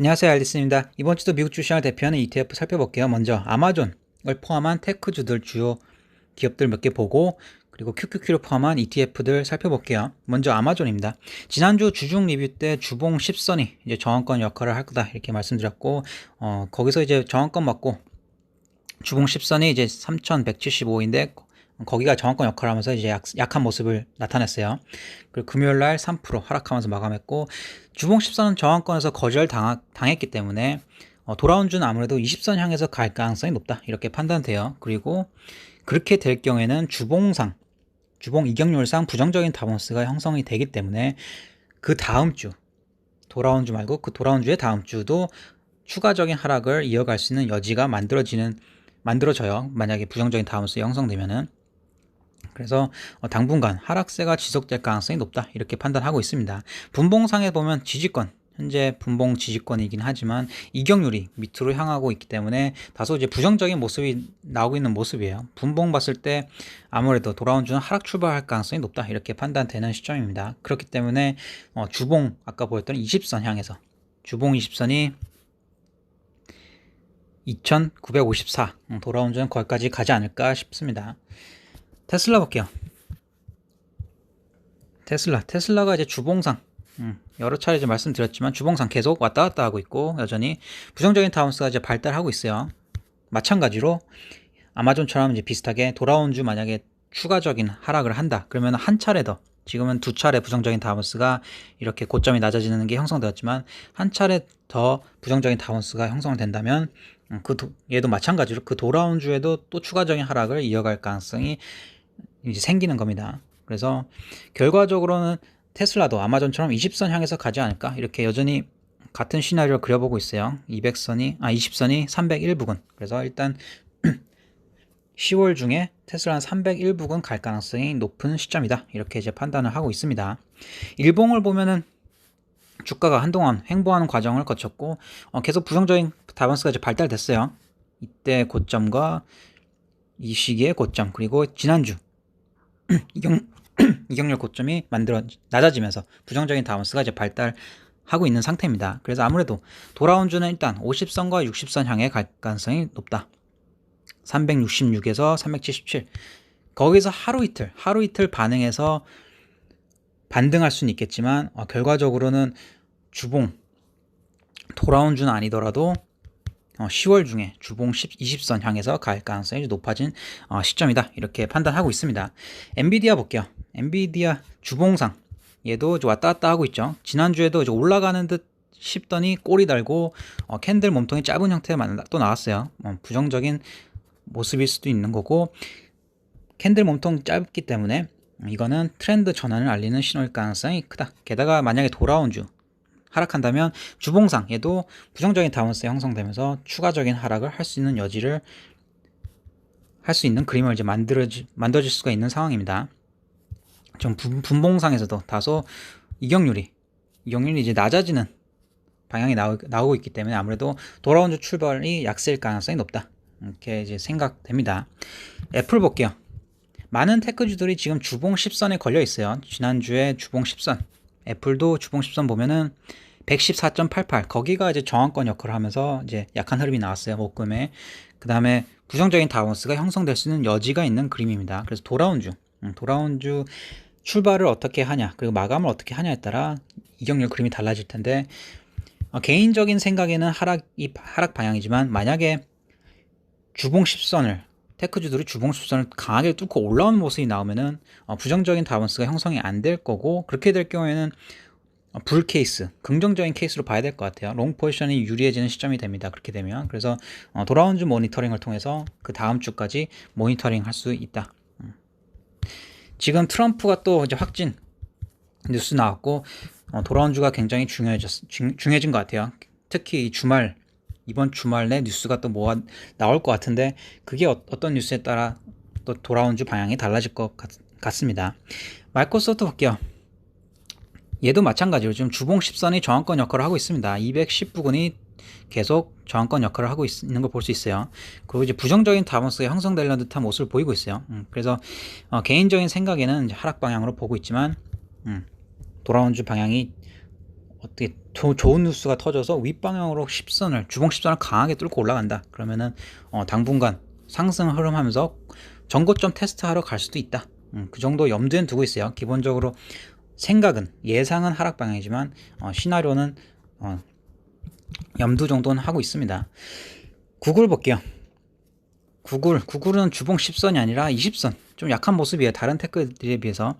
안녕하세요, 앨리스입니다. 이번 주도 미국 주시장을 대표하는 ETF 살펴볼게요. 먼저 아마존을 포함한 테크주들 주요 기업들 몇 개 보고, 그리고 QQQ를 포함한 ETF들 살펴볼게요. 먼저 아마존입니다. 지난주 주중 리뷰 때 주봉 10선이 이제 저항권 역할을 할 거다 이렇게 말씀드렸고, 거기서 이제 저항권 맞고 주봉 10선이 이제 3175인데 거기가 저항권 역할을 하면서 이제 약한 모습을 나타냈어요. 그리고 금요일날 3% 하락하면서 마감했고, 주봉 10선은 저항권에서 거절 당했기 때문에 돌아온 주는 아무래도 20선 향해서 갈 가능성이 높다 이렇게 판단돼요. 그리고 그렇게 될 경우에는 주봉 이격률상 부정적인 다운스가 형성이 되기 때문에 그 다음 주, 돌아온 주 말고 그 돌아온 주의 다음 주도 추가적인 하락을 이어갈 수 있는 여지가 만들어져요. 만약에 부정적인 다운스 형성되면은. 그래서 당분간 하락세가 지속될 가능성이 높다 이렇게 판단하고 있습니다. 분봉상에 보면 지지권, 현재 분봉 지지권이긴 하지만 이격률이 밑으로 향하고 있기 때문에 다소 이제 부정적인 모습이 나오고 있는 모습이에요. 분봉 봤을 때 아무래도 돌아온 주는 하락 출발할 가능성이 높다 이렇게 판단되는 시점입니다. 그렇기 때문에 주봉 아까 보였던 20선 향해서 주봉 20선이 2954 돌아온 주는 거기까지 가지 않을까 싶습니다. 테슬라 볼게요. 테슬라가 이제 주봉상 여러 차례 이제 말씀드렸지만 주봉상 계속 왔다 갔다 하고 있고 여전히 부정적인 다운스가 이제 발달하고 있어요. 마찬가지로 아마존처럼 이제 비슷하게 돌아온 주 만약에 추가적인 하락을 한다 그러면 한 차례 더, 지금은 두 차례 부정적인 다운스가 이렇게 고점이 낮아지는 게 형성되었지만 한 차례 더 부정적인 다운스가 형성된다면 얘도 마찬가지로 그 돌아온 주에도 또 추가적인 하락을 이어갈 가능성이 이제 생기는 겁니다. 그래서 결과적으로는 테슬라도 아마존처럼 20선 향해서 가지 않을까 이렇게 여전히 같은 시나리오를 그려보고 있어요. 20선이 301 부근. 그래서 일단 10월 중에 테슬라는 301 부근 갈 가능성이 높은 시점이다 이렇게 이제 판단을 하고 있습니다. 일봉을 보면은 주가가 한동안 횡보하는 과정을 거쳤고 계속 부정적인 다운스가 이제 발달됐어요. 이때 고점과 이 시기의 고점, 그리고 지난주 이격률 고점이 낮아지면서 부정적인 다운스가 이제 발달하고 있는 상태입니다. 그래서 아무래도 돌아온 주는 일단 50선과 60선 향해 갈 가능성이 높다. 366에서 377 거기서 하루 이틀 반등할 수는 있겠지만 결과적으로는 주봉 돌아온 주는 아니더라도 10월 중에 주봉 20선 향해서 갈 가능성이 높아진 시점이다 이렇게 판단하고 있습니다. 엔비디아 볼게요. 엔비디아 주봉상 얘도 왔다 갔다 하고 있죠. 지난주에도 올라가는 듯 싶더니 꼬리 달고 캔들 몸통이 짧은 형태로 또 나왔어요. 부정적인 모습일 수도 있는 거고, 캔들 몸통 짧기 때문에 이거는 트렌드 전환을 알리는 신호일 가능성이 크다. 게다가 만약에 돌아온 주 하락한다면 주봉상 얘도 부정적인 다운스 형성되면서 추가적인 하락을 할 수 있는 여지를 할 수 있는 그림을 이제 만들어질 수가 있는 상황입니다. 좀 분봉상에서도 다소 이격률이 이제 낮아지는 방향이 나오고 있기 때문에 아무래도 돌아온 주 출발이 약세일 가능성이 높다 이렇게 이제 생각됩니다. 애플 볼게요. 많은 테크주들이 지금 주봉 10선에 걸려 있어요. 지난주에 주봉 10선, 애플도 주봉 10선 보면은 114.88 거기가 이제 저항권 역할을 하면서 이제 약한 흐름이 나왔어요. 목금에. 그 다음에 부정적인 다운스가 형성될 수 있는 여지가 있는 그림입니다. 그래서 돌아온 주 출발을 어떻게 하냐 그리고 마감을 어떻게 하냐에 따라 이격률 그림이 달라질 텐데, 개인적인 생각에는 하락 방향이지만 만약에 주봉 10선을 테크주들이 주봉 10선을 강하게 뚫고 올라오는 모습이 나오면은 부정적인 다운스가 형성이 안 될 거고, 그렇게 될 경우에는 불 케이스, 긍정적인 케이스로 봐야 될 것 같아요. 롱 포지션이 유리해지는 시점이 됩니다. 그렇게 되면. 그래서 돌아온 주 모니터링을 통해서 그 다음 주까지 모니터링 할 수 있다. 지금 트럼프가 또 이제 확진 뉴스 나왔고 돌아온 주가 굉장히 중요해진 것 같아요. 특히 이번 주말 내 뉴스가 또 나올 것 같은데 그게 어떤 뉴스에 따라 또 돌아온 주 방향이 달라질 것 같습니다. 마이크로소프트 볼게요. 얘도 마찬가지로 지금 주봉 10선이 저항권 역할을 하고 있습니다. 210 부근이 계속 저항권 역할을 하고 있는 걸 볼 수 있어요. 그리고 이제 부정적인 다운스가 형성되려는 듯한 모습을 보이고 있어요. 그래서 개인적인 생각에는 이제 하락 방향으로 보고 있지만 돌아온 주 방향이 어떻게 좋은 뉴스가 터져서 윗방향으로 10선을 주봉 10선을 강하게 뚫고 올라간다. 그러면은 당분간 상승 흐름하면서 전고점 테스트하러 갈 수도 있다. 그 정도 염두엔 두고 있어요. 기본적으로 생각은 예상은 하락 방향이지만 시나리오는 염두 정도는 하고 있습니다. 구글 볼게요. 구글은 주봉 10선이 아니라 20선, 좀 약한 모습이에요. 다른 테크들에 비해서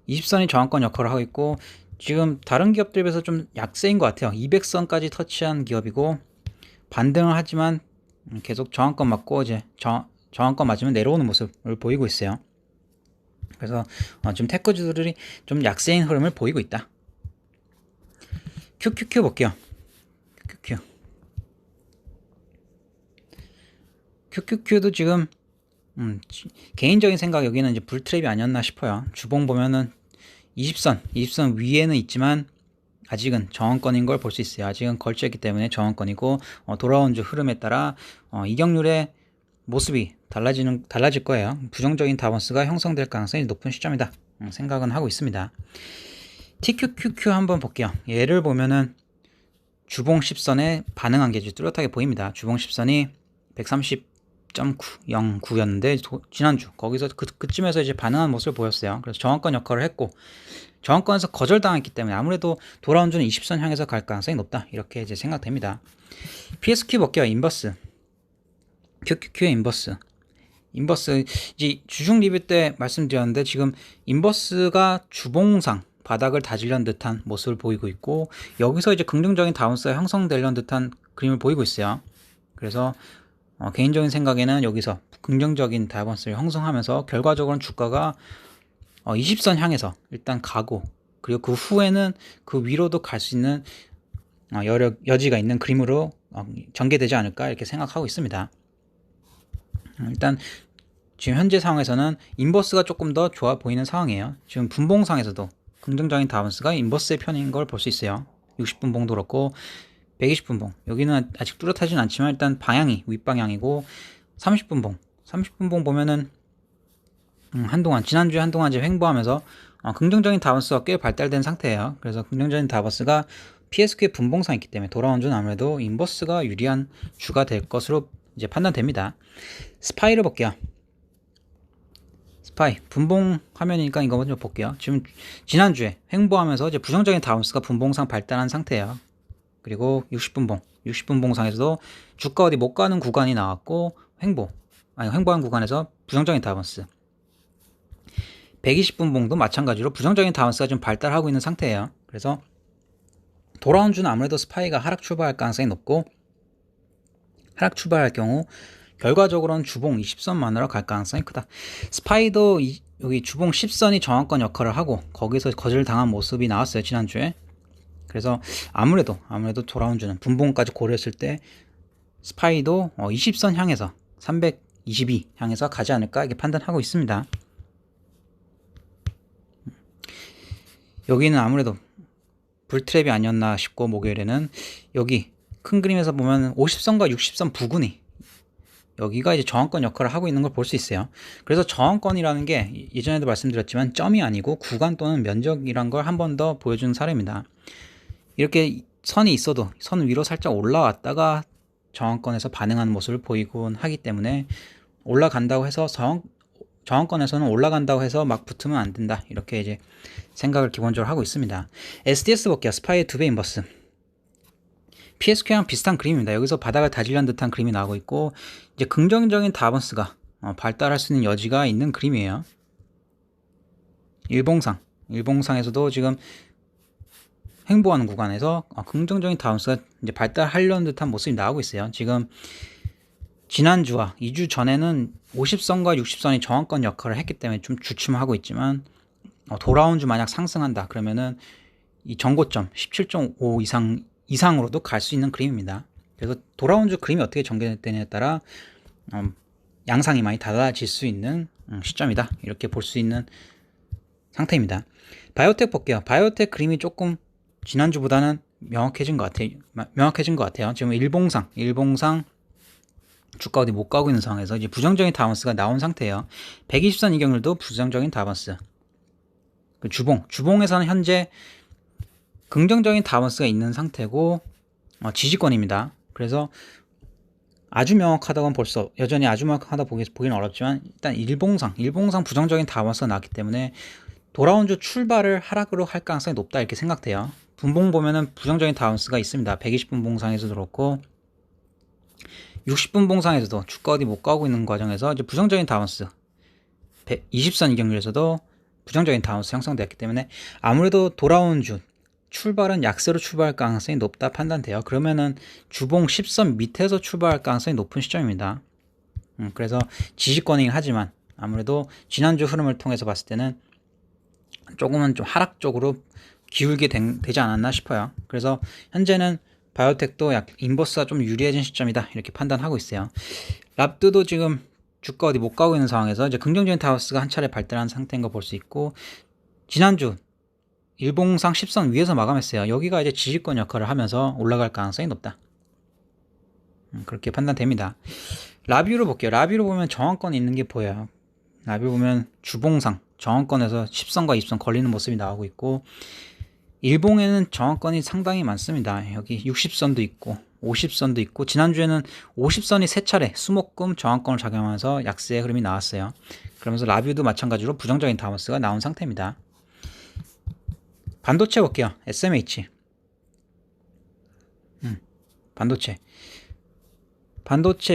20선이 저항권 역할을 하고 있고, 지금 다른 기업들에 비해서 좀 약세인 것 같아요. 200선까지 터치한 기업이고, 반등을 하지만 계속 저항권 맞고 이제 저항권 맞으면 내려오는 모습을 보이고 있어요. 그래서 지금 테크주들이 좀 약세인 흐름을 보이고 있다. QQQ 볼게요. QQQ도 지금 개인적인 생각, 여기는 이제 불트랩이 아니었나 싶어요. 주봉 보면은 20선 위에는 있지만 아직은 저항권인 걸 볼 수 있어요. 아직은 걸쳐있기 때문에 저항권이고, 돌아온 주 흐름에 따라 이격률의 모습이 달라질 거예요. 부정적인 다운스가 형성될 가능성이 높은 시점이다 생각은 하고 있습니다. TQQQ 한번 볼게요. 얘를 보면은 주봉 10선에 반응한 게 뚜렷하게 보입니다. 주봉 10선이 130.09였는데 지난주 거기서 그쯤에서 이제 반응한 모습을 보였어요. 그래서 저항권 역할을 했고, 저항권에서 거절당했기 때문에 아무래도 돌아온 주는 20선 향해서 갈 가능성이 높다, 이렇게 이제 생각됩니다. PSQ 볼게요. 인버스, QQQ의 인버스 이제 주중 리뷰 때 말씀드렸는데, 지금 인버스가 주봉상 바닥을 다지려는 듯한 모습을 보이고 있고, 여기서 이제 긍정적인 다운스가 형성되려는 듯한 그림을 보이고 있어요. 그래서 개인적인 생각에는 여기서 긍정적인 다운스를 형성하면서 결과적으로는 주가가 20선 향해서 일단 가고, 그리고 그 후에는 그 위로도 갈 수 있는 여지가 있는 그림으로 전개되지 않을까, 이렇게 생각하고 있습니다. 일단 지금 현재 상황에서는 인버스가 조금 더 좋아 보이는 상황이에요. 지금 분봉상에서도 긍정적인 다운스가 인버스의 편인 걸 볼 수 있어요. 60분봉도 그렇고 120분봉, 여기는 아직 뚜렷하진 않지만 일단 방향이 윗방향이고, 30분봉 보면은 지난주에 한동안 이제 횡보하면서 긍정적인 다운스가 꽤 발달된 상태예요. 그래서 긍정적인 다운스가 PSQ의 분봉상이 있기 때문에 돌아온 주는 아무래도 인버스가 유리한 주가 될 것으로 이제 판단됩니다. 스파이를 볼게요. 스파이 분봉 화면이니까 이거 먼저 볼게요. 지금 지난주에 횡보하면서 이제 부정적인 다운스가 분봉상 발달한 상태예요. 그리고 60분봉상에서도 주가 어디 못 가는 구간이 나왔고, 횡보한 구간에서 부정적인 다운스. 120분봉도 마찬가지로 부정적인 다운스가 좀 발달하고 있는 상태예요. 그래서 돌아온 주는 아무래도 스파이가 하락 출발할 가능성이 높고, 하락 출발할 경우 결과적으로는 주봉 20선만으로 갈 가능성이 크다. 스파이도 여기 주봉 10선이 저항권 역할을 하고 거기서 거절당한 모습이 나왔어요, 지난주에. 그래서 아무래도 돌아온 주는 분봉까지 고려했을 때 스파이도 20선 향해서 322 향해서 가지 않을까, 이렇게 판단하고 있습니다. 여기는 아무래도 불트랩이 아니었나 싶고, 목요일에는 여기 큰 그림에서 보면 50선과 60선 부근이 여기가 이제 저항권 역할을 하고 있는 걸 볼 수 있어요. 그래서 저항권이라는 게 예전에도 말씀드렸지만 점이 아니고 구간 또는 면적이란 걸 한 번 더 보여주는 사례입니다. 이렇게 선이 있어도 선 위로 살짝 올라왔다가 저항권에서 반응하는 모습을 보이곤 하기 때문에, 올라간다고 해서 저항권에서는 올라간다고 해서 막 붙으면 안 된다, 이렇게 이제 생각을 기본적으로 하고 있습니다. SDS 볼게요. 스파이의 2배 인버스. PSQ랑 비슷한 그림입니다. 여기서 바닥을 다지려는 듯한 그림이 나오고 있고, 이제 긍정적인 다운스가 발달할 수 있는 여지가 있는 그림이에요. 일봉상에서도 지금 횡보하는 구간에서 긍정적인 다운스가 이제 발달하려는 듯한 모습이 나오고 있어요. 지금 지난주와 2주 전에는 50선과 60선이 저항권 역할을 했기 때문에 좀 주춤하고 있지만, 돌아온 주 만약 상승한다 그러면은 이 전고점 17.5 이상으로도 갈 수 있는 그림입니다. 그래서 돌아온 주 그림이 어떻게 전개되느냐에 따라 양상이 많이 달라질 수 있는 시점이다, 이렇게 볼 수 있는 상태입니다. 바이오텍 볼게요. 바이오텍 그림이 조금 지난주보다는 명확해진 것 같아요. 지금 일봉상 주가 어디 못 가고 있는 상황에서 이제 부정적인 다운스가 나온 상태예요. 120선 이격률도 부정적인 다운스. 주봉에서는 현재 긍정적인 다운스가 있는 상태고 지지권입니다. 그래서 아주 명확하다고는 벌써 여전히 아주 명확하다 보기는 어렵지만 일단 일봉상 부정적인 다운스가 나왔기 때문에 돌아온 주 출발을 하락으로 할 가능성이 높다 이렇게 생각돼요. 분봉 보면은 부정적인 다운스가 있습니다. 120분 봉상에서도 그렇고 60분 봉상에서도 주가 어디 못 가고 있는 과정에서 이제 부정적인 다운스 20선 이격률에서도 부정적인 다운스 형성되었기 때문에 아무래도 돌아온 주 출발은 약세로 출발할 가능성이 높다 판단돼요. 그러면은 주봉 10선 밑에서 출발할 가능성이 높은 시점입니다. 그래서 지지권이긴 하지만 아무래도 지난주 흐름을 통해서 봤을 때는 조금은 좀 하락 쪽으로 기울게 되지 않았나 싶어요. 그래서 현재는 바이오텍도 인버스가 좀 유리해진 시점이다 이렇게 판단하고 있어요. 랍드도 지금 주가 어디 못 가고 있는 상황에서 이제 긍정적인 다우스가 한 차례 발달한 상태인 거 볼 수 있고 지난주 일봉상 10선 위에서 마감했어요. 여기가 이제 지지권 역할을 하면서 올라갈 가능성이 높다. 그렇게 판단됩니다. 라뷰로 볼게요. 라뷰로 보면 저항권이 있는 게 보여요. 라뷰 보면 주봉상 저항권에서 10선과 20선 걸리는 모습이 나오고 있고 일봉에는 저항권이 상당히 많습니다. 여기 60선도 있고 50선도 있고 지난주에는 50선이 3차례 수목금 저항권을 작용하면서 약세의 흐름이 나왔어요. 그러면서 라뷰도 마찬가지로 부정적인 다운스가 나온 상태입니다. 반도체 볼게요. SMH 반도체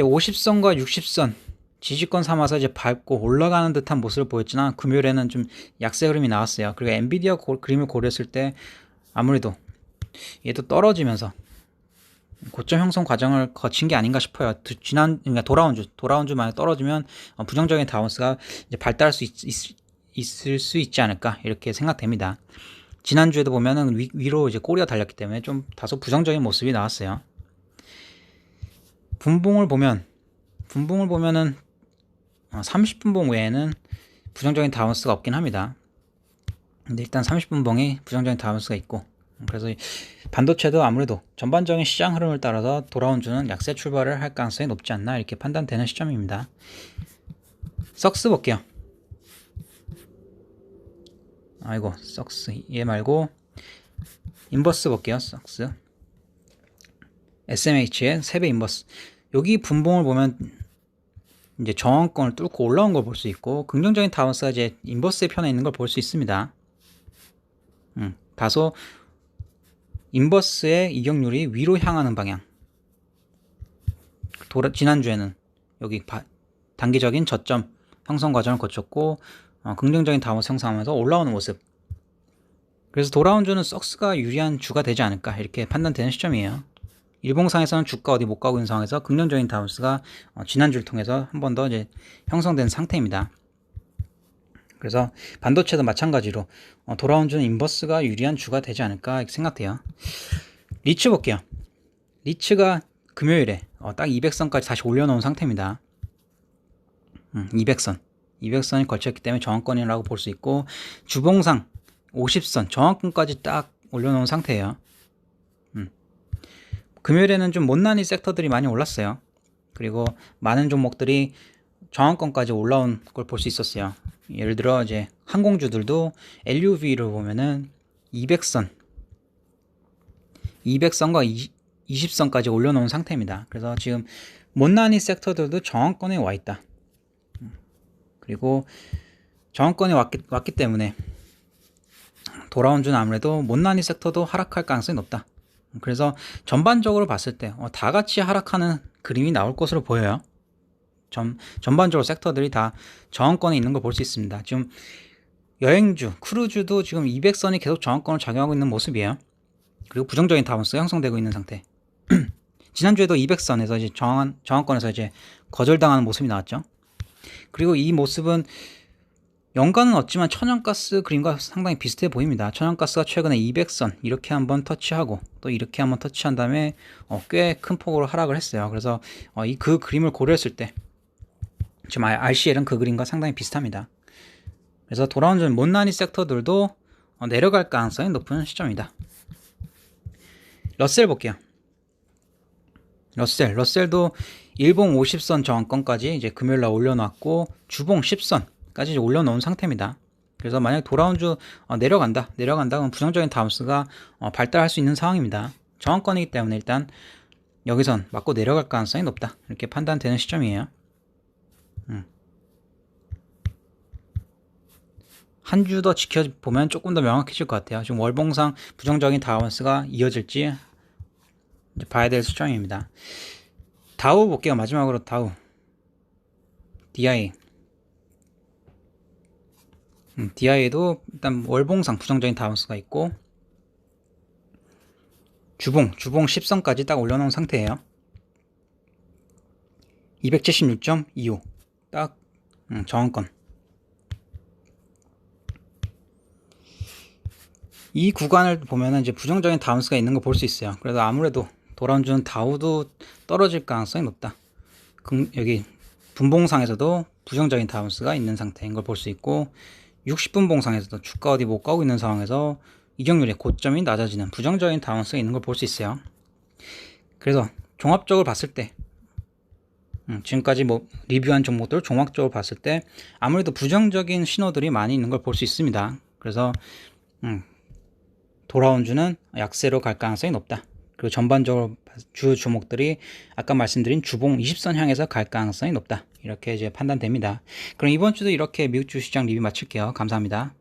50선과 60선 지지권 삼아서 이제 밟고 올라가는 듯한 모습을 보였지만 금요일에는 좀 약세 흐름이 나왔어요. 그리고 엔비디아 그림을 고려했을 때 아무래도 얘도 떨어지면서 고점 형성 과정을 거친 게 아닌가 싶어요. 그러니까 돌아온 주 만에 떨어지면 부정적인 다운스가 이제 발달할 수 있을 수 있지 않을까 이렇게 생각됩니다. 지난주에도 보면은 위로 이제 꼬리가 달렸기 때문에 좀 다소 부정적인 모습이 나왔어요. 분봉을 보면은 30분봉 외에는 부정적인 다운스가 없긴 합니다. 근데 일단 30분봉이 부정적인 다운스가 있고 그래서 반도체도 아무래도 전반적인 시장 흐름을 따라서 돌아온 주는 약세 출발을 할 가능성이 높지 않나 이렇게 판단되는 시점입니다. 썩스 볼게요. 아이고 썩스 얘 말고 인버스 볼게요. 썩스 SMH의 3배 인버스 여기 분봉을 보면 이제 저항권을 뚫고 올라온 걸 볼 수 있고 긍정적인 다운스가 이제 인버스의 편에 있는 걸 볼 수 있습니다. 다소 인버스의 이격률이 위로 향하는 방향 지난주에는 여기 단기적인 저점 형성 과정을 거쳤고 긍정적인 다운스 형성하면서 올라오는 모습 그래서 돌아온 주는 썩스가 유리한 주가 되지 않을까 이렇게 판단되는 시점이에요. 일봉상에서는 주가 어디 못 가고 있는 상황에서 긍정적인 다운스가 지난주를 통해서 한 번 더 이제 형성된 상태입니다. 그래서 반도체도 마찬가지로 돌아온 주는 인버스가 유리한 주가 되지 않을까 생각돼요. 리츠 볼게요. 리츠가 금요일에 딱 200선까지 다시 올려놓은 상태입니다. 200선이 걸쳤기 때문에 저항권이라고 볼 수 있고 주봉상 50선 저항권까지 딱 올려놓은 상태예요. 금요일에는 좀 못난이 섹터들이 많이 올랐어요. 그리고 많은 종목들이 저항권까지 올라온 걸 볼 수 있었어요. 예를 들어 이제 항공주들도 LUV를 보면은 200선과 20선까지 올려놓은 상태입니다. 그래서 지금 못난이 섹터들도 저항권에 와 있다. 그리고 저항권에 왔기 때문에 돌아온 주는 아무래도 못난이 섹터도 하락할 가능성이 높다. 그래서 전반적으로 봤을 때 다 같이 하락하는 그림이 나올 것으로 보여요. 전반적으로 섹터들이 다 저항권에 있는 걸 볼 수 있습니다. 지금 여행주, 크루즈도 지금 200선이 계속 저항권을 작용하고 있는 모습이에요. 그리고 부정적인 다운스가 형성되고 있는 상태. 지난주에도 200선에서 이제 저항권에서 이제 거절당하는 모습이 나왔죠. 그리고 이 모습은 연관은 없지만 천연가스 그림과 상당히 비슷해 보입니다. 천연가스가 최근에 200선 이렇게 한번 터치하고 또 이렇게 한번 터치한 다음에 꽤 큰 폭으로 하락을 했어요. 그래서 그 그림을 고려했을 때 지금 RCL은 그 그림과 상당히 비슷합니다. 그래서 돌아온 전 못난이 섹터들도 내려갈 가능성이 높은 시점이다. 러셀 볼게요. 러셀도 일봉 50선 저항권까지 이제 금요일날 올려놨고 주봉 10선까지 올려놓은 상태입니다. 그래서 만약 돌아온 주 내려간다 그러면 부정적인 다운스가 발달할 수 있는 상황입니다. 저항권이기 때문에 일단 여기선 맞고 내려갈 가능성이 높다 이렇게 판단되는 시점이에요. 한 주 더 지켜보면 조금 더 명확해질 것 같아요. 지금 월봉상 부정적인 다운스가 이어질지 이제 봐야 될 시점입니다. 다우 볼게요. 마지막으로 다우 DI DI에도 일단 월봉상 부정적인 다운스가 있고 주봉 10선까지 딱 올려놓은 상태예요. 276.25 딱 저항권. 이 구간을 보면은 이제 부정적인 다운스가 있는 거 볼 수 있어요. 그래서 아무래도 돌아온 주는 다우도 떨어질 가능성이 높다. 여기 분봉상에서도 부정적인 다운스가 있는 상태인 걸 볼 수 있고 60분 봉상에서도 주가 어디 못 가고 있는 상황에서 이격률의 고점이 낮아지는 부정적인 다운스가 있는 걸 볼 수 있어요. 그래서 종합적으로 봤을 때 지금까지 뭐 리뷰한 종목들 종합적으로 봤을 때 아무래도 부정적인 신호들이 많이 있는 걸 볼 수 있습니다. 그래서 돌아온 주는 약세로 갈 가능성이 높다. 그리고 전반적으로 주 종목들이 아까 말씀드린 주봉 20선 향해서 갈 가능성이 높다. 이렇게 이제 판단됩니다. 그럼 이번 주도 이렇게 미국 주시장 리뷰 마칠게요. 감사합니다.